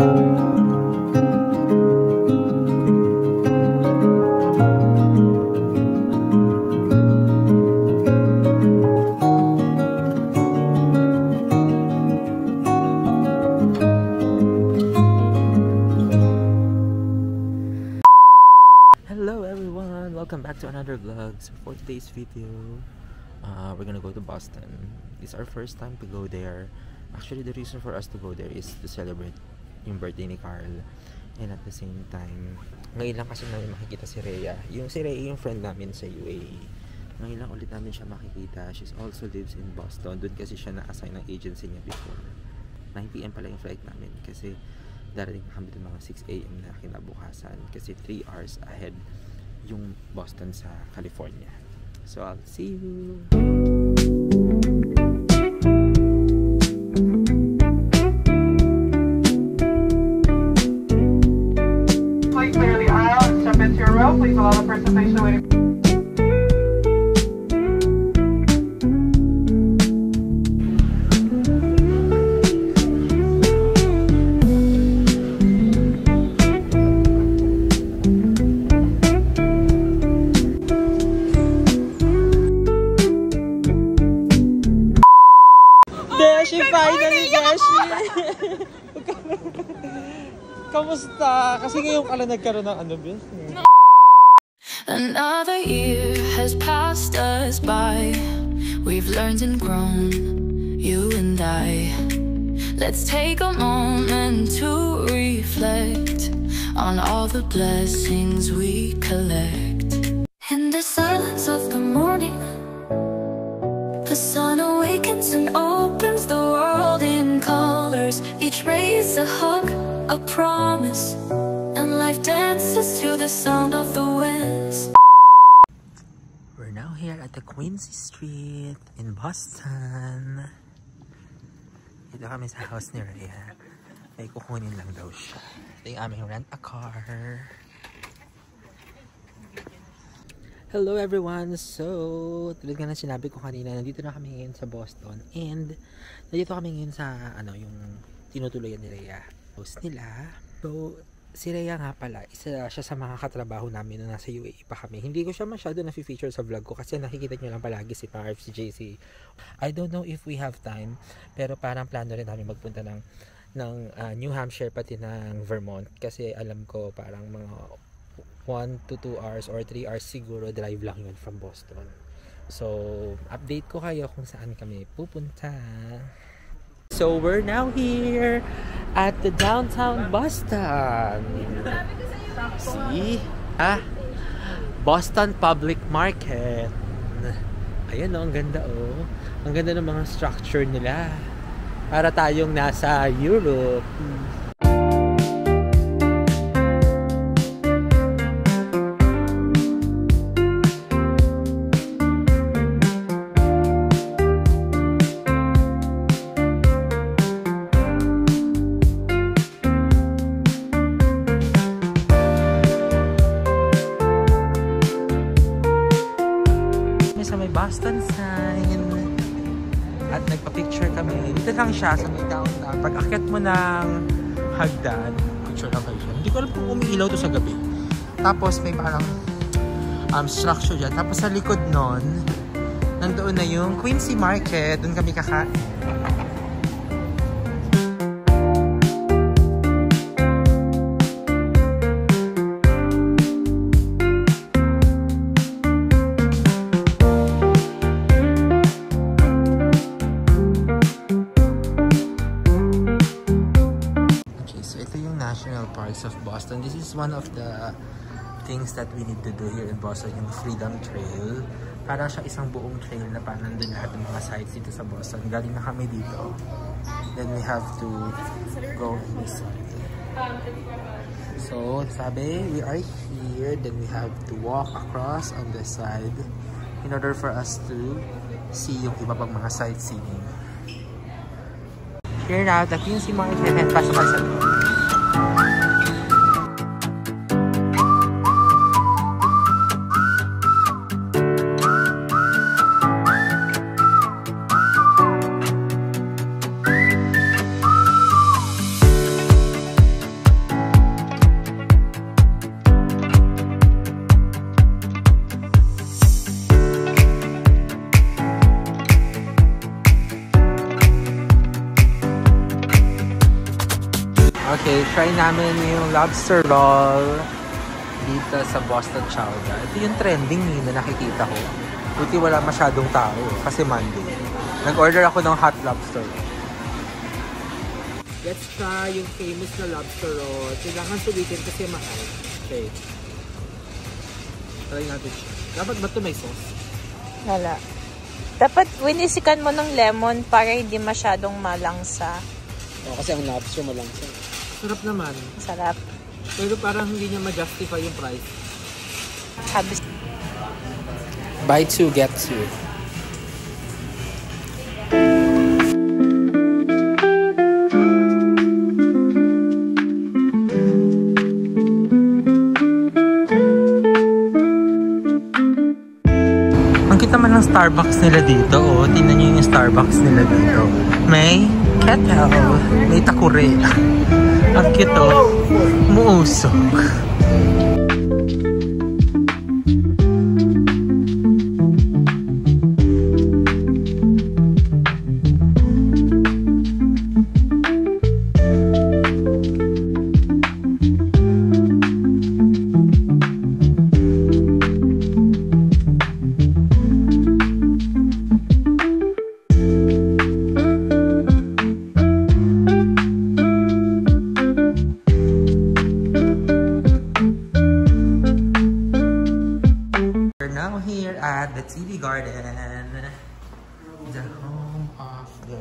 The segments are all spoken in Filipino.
Hello everyone, welcome back to another vlog. So for today's video, we're gonna go to Boston. It's our first time to go there. Actually, the reason for us to go there is to celebrate yung birthday ni Carl. And at the same time, ngayon lang kasi namin makikita si Rhea. Si Rhea yung friend namin sa UAE. Ngayon lang ulit namin siya makikita. She also lives in Boston. Doon kasi siya na-assign ng agency niya before. 9 PM pala yung flight namin kasi darating kami ng mga 6 AM na kinabukasan kasi 3 hours ahead yung Boston sa California. So I'll see you. Please clear the aisle and step into your row. Please allow the person patiently waiting. Beshi, finally, Beshi! Kamusta? Kasi ngayon ka lang nagkaroon ng Beshi. Another year has passed us by. We've learned and grown, you and I. Let's take a moment to reflect on all the blessings we collect. In the silence of the morning, the sun awakens and opens the world in colors. Each ray is a hug, a promise, and life dances to the sound of the winds. We're now here at the Quincy Street in Boston. Dito kami sa house ni Rhea. May kukunin lang daw siya. Ito yung aming rent-a-car. Hello everyone! So, tulad nga na sinabi ko kanina, nandito na kami ngayon sa Boston and nandito kami ngayon sa yung tinutuloyan ni Rhea. Host nila. So, si Rhea nga pala, isa siya sa mga katrabaho namin na nasa UAE pa kami. Hindi ko siya masyado na-feature sa vlog ko kasi nakikita nyo lang palagi si Marv, si JC. I don't know if we have time, pero parang plano rin namin magpunta ng New Hampshire pati ng Vermont kasi alam ko parang mga 1 to 2 hours or 3 hours siguro drive lang yun from Boston. So, update ko kayo kung saan kami pupunta. So, we're now here at the downtown Boston. See? Boston Public Market. Ayan o, ang ganda o. Ang ganda ng mga structure nila. Para tayong nasa Europe. Boston sign at nagpa-picture kami. Dito lang siya sa may downtown. Pag akyat mo ng hagdan, picture lang kayo siya. Hindi ko alam kung umiilaw to sa gabi. Tapos may parang structure dyan. Tapos sa likod nun, nandoon na yung Quincy Market. Doon kami kakain. National Parks of Boston. This is one of the things that we need to do here in Boston, yung Freedom Trail. Para siya isang buong trail na parang nandun lahat ng mga sites dito sa Boston. Galing na kami dito. Then we have to go this side. So, sabi, we are here. Then we have to walk across on this side in order for us to see yung iba pang mga sightseeing. Here now, the Quincy Market and pasok kayo sa loob. Okay, try namin yung lobster roll dito sa Boston Chowder. Ito yung trending na nakikita ko. Buti wala masyadong tao kasi Monday. Nag-order ako ng hot lobster. Let's try yung famous na lobster roll. Kailangan sulitin kasi mahal. Okay. Try natin siya. Dapat ba ito may sauce? Wala. Dapat winisikan mo ng lemon para hindi masyadong malangsa. Oh, kasi ang lobster malangsa. Sarap naman. Sarap. Pero parang hindi niya ma-justify yung price. Habis. Buy two, get two. Ang kita man ng Starbucks nila dito, oh. Tingnan niyo yung Starbucks nila dito. May kettle, may takure. Ang cute, oh. Muusok. At the TV Garden, the home of the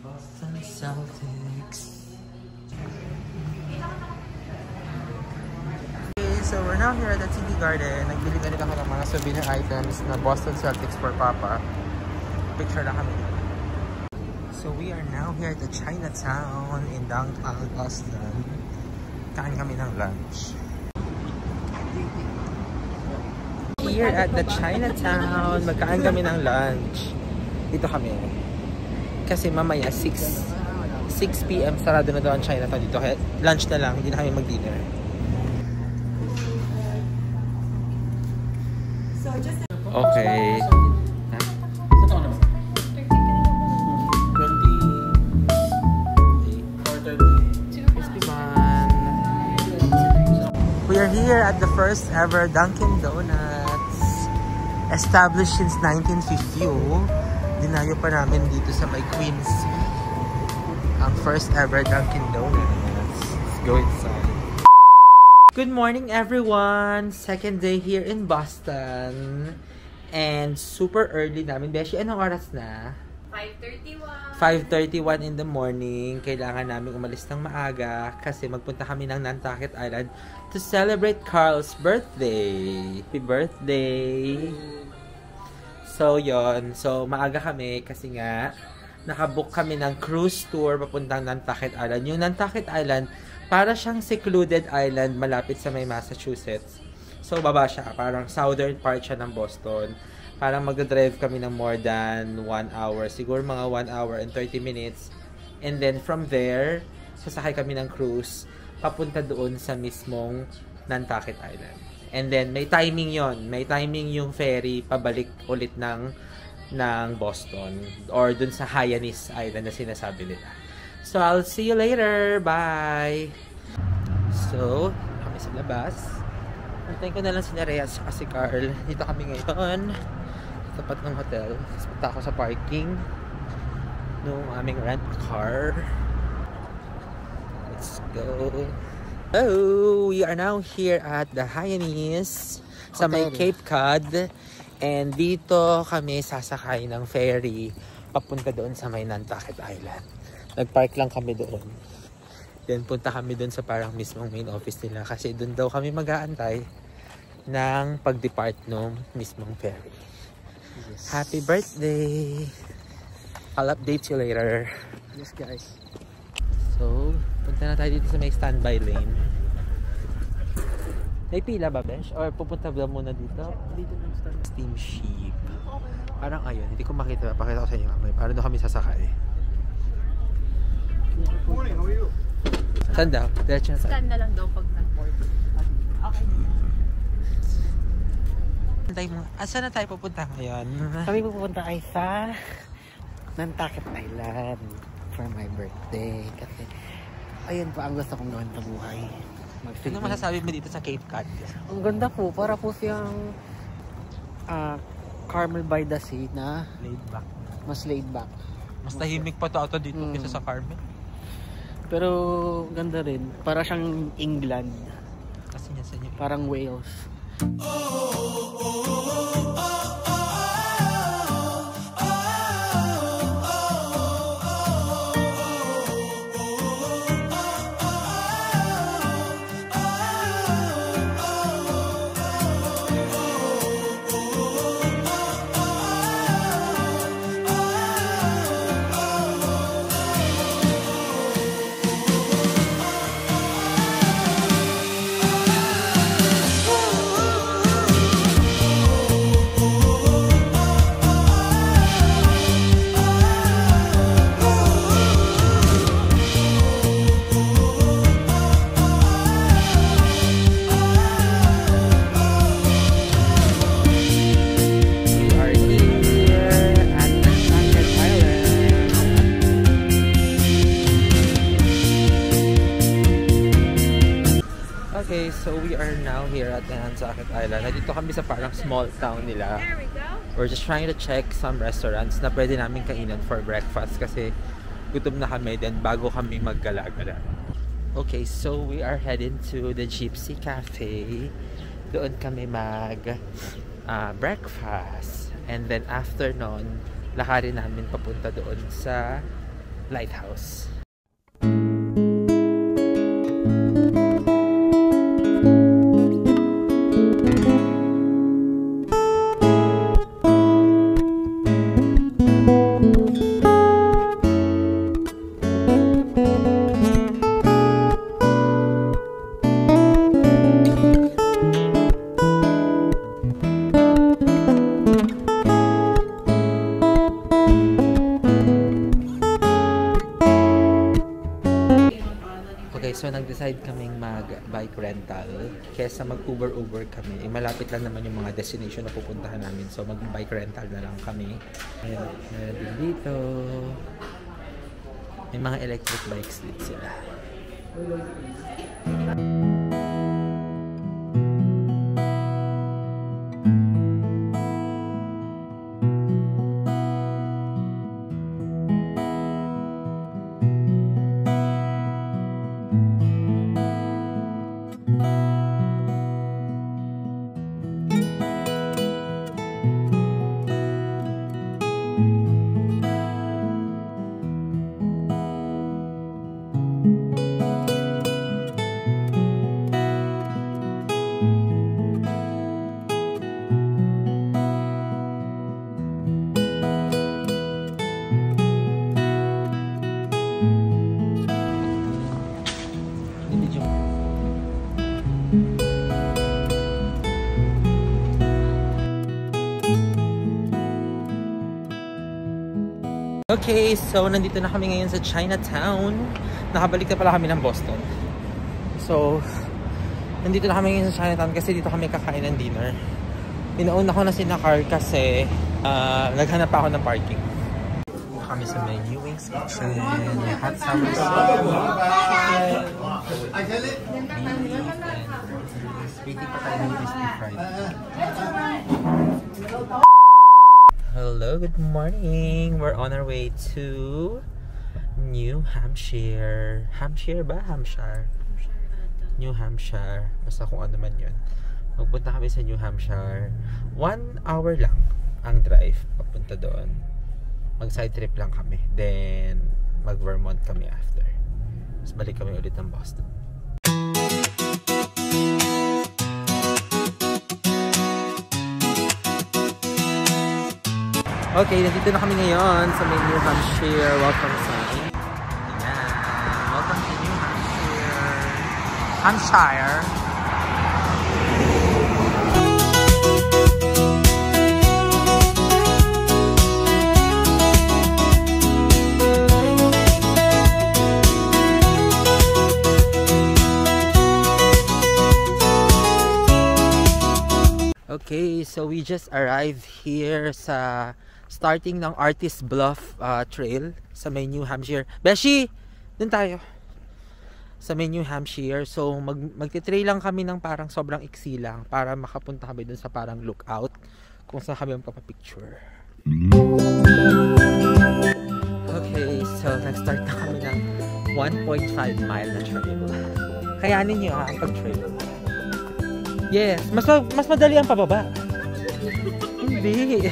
Boston Celtics. Okay, so we're now here at the TV Garden. Nagbili na rin ako ng mga souvenir items na Boston Celtics for Papa. Picture lang kami. So we are now here at the Chinatown in downtown Boston. Kain kami ng lunch. Here at the Chinatown, magkaan kami ng lunch. Dito kami. Kasi mamaya 6 PM sarado na daw ang Chinatown dito. Kaya lunch na lang, hindi na kami mag-dinner. Okay. We are here at the first ever Dunkin' Donuts. Established since 1950. Dinayo pa namin dito sa may Queens. Ang first ever Dunkin' Donuts. Let's go inside. Good morning everyone! Second day here in Boston. And super early namin. Beshi, anong oras na? 5:31. 5:31 in the morning. Kailangan namin umalis ng maaga kasi magpunta kami ng Nantucket Island to celebrate Carl's birthday. Happy birthday! So, yon. So, maaga kami kasi nga nakabook kami ng cruise tour papuntang Nantucket Island. Yung Nantucket Island, para siyang secluded island malapit sa may Massachusetts. So, baba siya. Parang southern part siya ng Boston. Parang magdadrive kami ng more than 1 hour. Siguro mga 1 hour and 30 minutes. And then from there, sasakay kami ng cruise papunta doon sa mismong Nantucket Island. And then may timing yon. May timing yung ferry pabalik ulit ng Boston or dun sa Hyannis Island na sinasabi nila. So I'll see you later. Bye! So, kami sa labas. Antayin ko na lang si Nerea at si Carl. Dito kami ngayon. Tapat ng hotel. Punta ako sa parking nung aming rent car. Let's go. Hello! We are now here at the Hyannis sa may Cape Cod. And dito kami sasakay ng ferry papunta doon sa may Nantucket Island. Nagpark lang kami doon. Then punta kami doon sa parang mismong main office nila kasi doon daw kami mag-aantay ng pag-depart ng mismong ferry. Yes. Happy birthday! I'll update you later. Yes, guys. So, punta na tayo dito sa may standby lane. May pila ba, Besh? Or pupunta ba muna dito? Dito ng Steamship. Parang ayun, hindi ko makita. Pakita ko sa inyo mamaya. Parang doon kami sasakay. Good morning, how are you? Saan daw? Diretso na saan? Scan na lang daw pag nag-board. Okay. Saan na tayo pupunta ngayon? Kami pupunta ay sa Nantucket Island for my birthday. Kasi Ayan pa ang gusto kong gawin sa buhay. Ano masasabi mo dito sa Cape Cod? Ang ganda po, para po siyang Carmel by the Sea na Laid back. mas laid back. Mas tahimik pa to ato dito kaysa sa Carmel. Pero ganda rin, para siyang England, Kasi niya sa inyo. parang Wales. Okay, so we are now here at Nantucket Island. Nandito kami sa parang small town nila. We're just trying to check some restaurants na pwede namin kainan for breakfast kasi gutom na kami din bago kami maggala-gala. Okay, so we are heading to the Gypsy Cafe. Doon kami mag breakfast. And then after nun, lakarin namin papunta doon sa lighthouse. So nag-decide kaming mag-bike rental kesa mag-Uber kami. Malapit lang naman yung mga destination na pupuntahan namin. So mag-bike rental na lang kami. Ayan, meron dito. May mga electric bikes dito sila. Okay, so nandito na kami ngayon sa Chinatown. Nakabalik na pala kami ng Boston. So, nandito na kami ngayon sa Chinatown kasi dito kami kakain ng dinner. Inauna ko na si Nakar kasi naghanap pa ako ng parking. Dito kami sa may New Wings Kitchen. May hot sour soup. Waiting pa tayo ng crispy fried. Hello, good morning. We're on our way to New Hampshire. Hampshire ba? Hampshire. New Hampshire. Basta kung ano man yun. Magpunta kami sa New Hampshire. 1 hour lang ang drive papunta doon. Mag side trip lang kami. Then mag Vermont kami after. Tapos balik kami ulit ng Boston. Okay, nandito na kami ngayon sa may New Hampshire. Welcome sa welcome to New Hampshire. Okay, so we just arrived here sa starting ng Artist Bluff Trail sa may New Hampshire. Beshi! Dun tayo. sa may New Hampshire. So magti-trail lang kami ng parang sobrang iksi lang para makapunta kami dun sa parang lookout kung saan kami magpapapicture. Okay, so nag-start na kami ng 1.5 mile na trail. Kayanin nyo ang pag-trail. Yes, mas madali ang pababa. Hindi.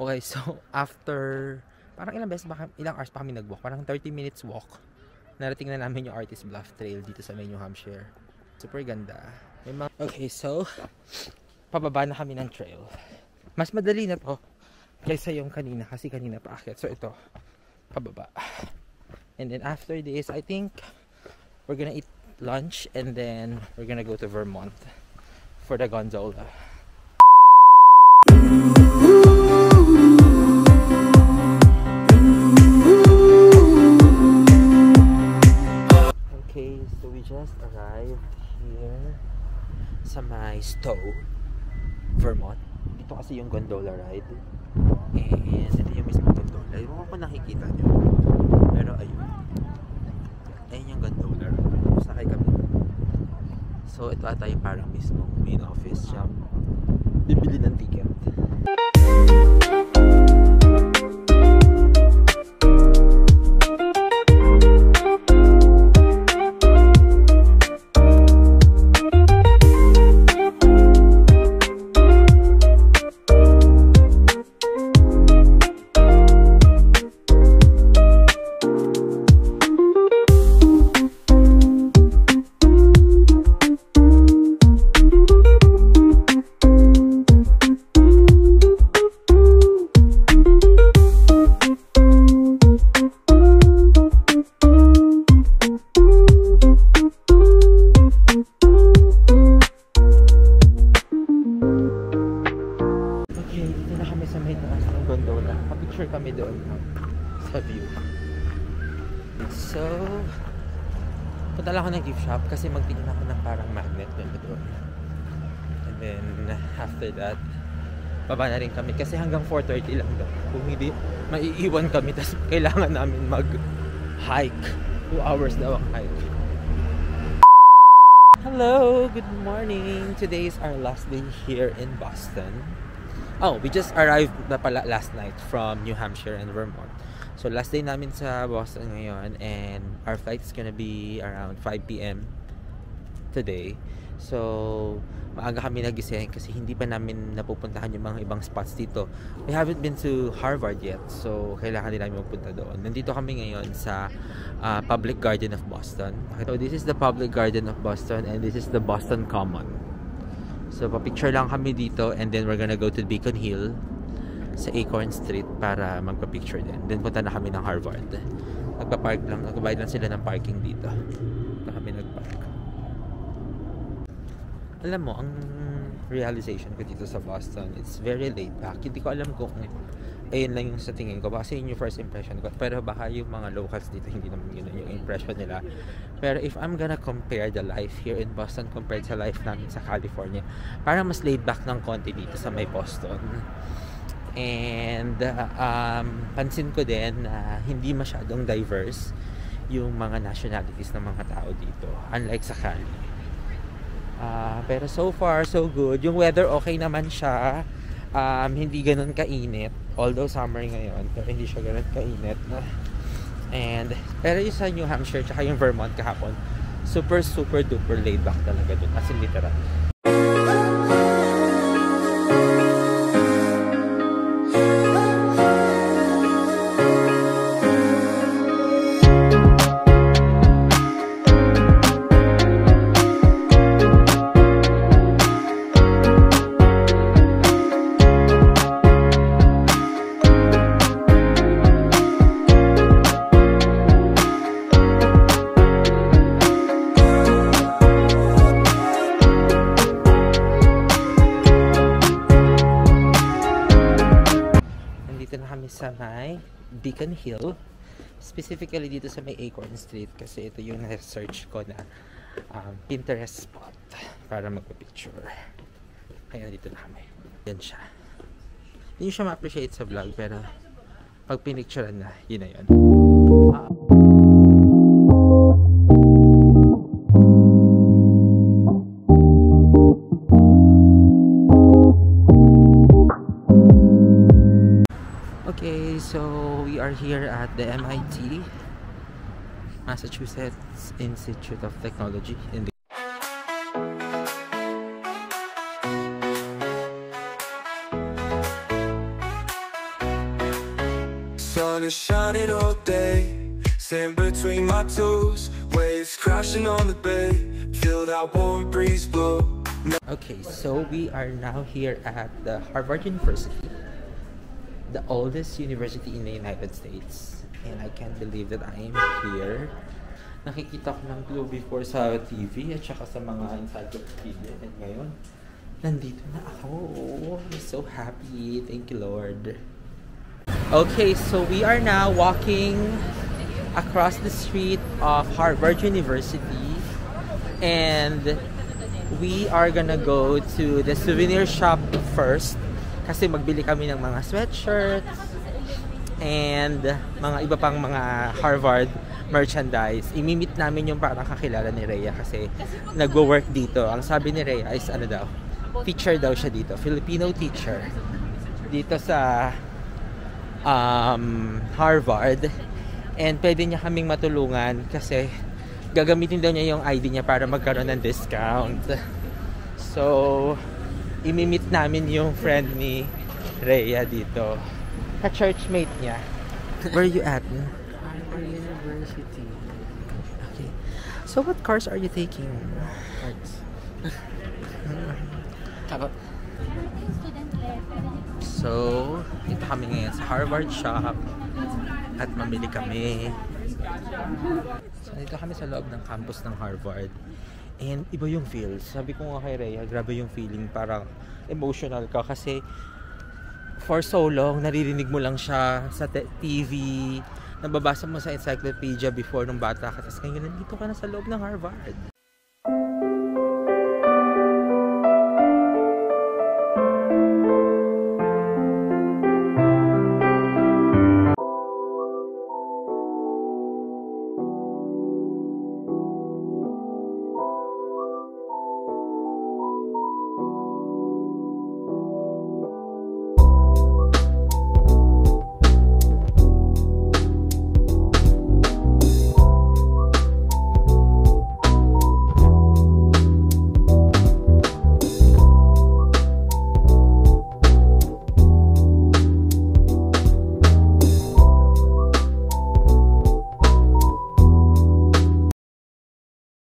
Okay, so after parang ilang hours pa kami nag-walk, parang 30 minutes walk, narating na namin yung Artist Bluff Trail dito sa New Hampshire. Super ganda. Okay, so pababa na kami ng trail. Mas madali na to kaysa yung kanina kasi kanina paakyat. So ito, pababa. And then after this, I think we're gonna eat lunch and then we're gonna go to Vermont for the gondola. Okay, so we just arrived here sa may Stowe, Vermont. Dito kasi yung gondola ride. And ito yung mismo gondola. Hindi mo kung nakikita nyo. Pero ayun. Ayun yung gondola ride. Sakay kami. So ito ata yung parang mismo main office siya. Bibili ng ticket. Kami doon sa view. So punta lang ako ng gift shop kasi magtingin ako ng parang magnet doon. And then after that baba na rin kami kasi hanggang 4:30 lang daw. Kung hindi maiiwan kami tapos kailangan namin mag hike. 2 hours daw ang hike. Hello, good morning. Today is our last day here in Boston. Oh, we just arrived na pala last night from New Hampshire and Vermont. So last day namin sa Boston ngayon and our flight is gonna be around 5 p.m. today. So maaga kami nagising kasi hindi pa namin napupuntahan yung mga ibang spots dito. We haven't been to Harvard yet, so kailangan din namin magpunta doon. Nandito kami ngayon sa Public Garden of Boston. So this is the Public Garden of Boston and this is the Boston Common. So papicture lang kami dito and then we're gonna go to Beacon Hill sa Acorn Street para magpa-picture din. Then punta na kami ng Harvard. Nagpa-park lang, nagbabayad lang sila ng parking dito. Punta kami nag-park. Alam mo, ang realization ko dito sa Boston, it's very laid back. Hindi ko alam kung ayun lang yung sa tingin ko. Baka yun yung first impression ko. Pero baka yung mga locals dito, hindi naman yun yung impression nila. Pero if I'm gonna compare the life here in Boston compared sa life namin sa California, parang mas laid back ng konti dito sa may Boston. And pansin ko din na hindi masyadong diverse yung mga nationalities ng mga tao dito, unlike sa Cali. Pero so far so good. Yung weather okay naman siya, hindi ganun kainit, although summer ngayon, pero hindi siya ganun kainit. And pero yung sa New Hampshire tsaka yung Vermont kahapon, super duper laid back talaga dun, as in literal. Sa may Beacon Hill, specifically dito sa may Acorn Street, kasi ito yung na-search ko na Pinterest spot para magpa-picture. Kaya dito na kami. Yan siya. Hindi siya ma-appreciate sa vlog, pero pag pinicturean na, yun na yun. Okay, so we are here at the MIT, Massachusetts Institute of Technology in the sun is shining all day, sand between my toes, waves crashing on the bay, feel that warm breeze blow. Okay, so we are now here at the Harvard University, the oldest university in the United States, and I can't believe that I am here. Nakikita ko ng clue before sa TV at saka sa mga encyclopedia, and ngayon nandito na ako. I'm so happy. Thank you, Lord. Okay, so we are now walking across the street of Harvard University, and we are gonna go to the souvenir shop first kasi magbili kami ng mga sweatshirts and mga iba pang mga Harvard merchandise. Imimit namin yung parang kakilala ni Rhea kasi nagwo-work dito. Ang sabi ni Rhea is ano daw, teacher daw siya dito, Filipino teacher dito sa Harvard, and pwede niya kaming matulungan kasi gagamitin daw niya yung ID niya para magkaroon ng discount. So imimit namin yung friend ni Rhea dito, ka-churchmate niya. Where are you at? Harvard University. Okay. So what course are you taking? Arts. So, dito kami ngayon sa Harvard shop at mamili kami. So, dito kami sa loob ng campus ng Harvard. And iba yung feels. Sabi ko nga kay Rhea, grabe yung feeling, parang emotional ka kasi for so long, naririnig mo lang siya sa TV, nababasa mo sa encyclopedia before nung bata ka, tapos ngayon nandito ka na sa loob ng Harvard.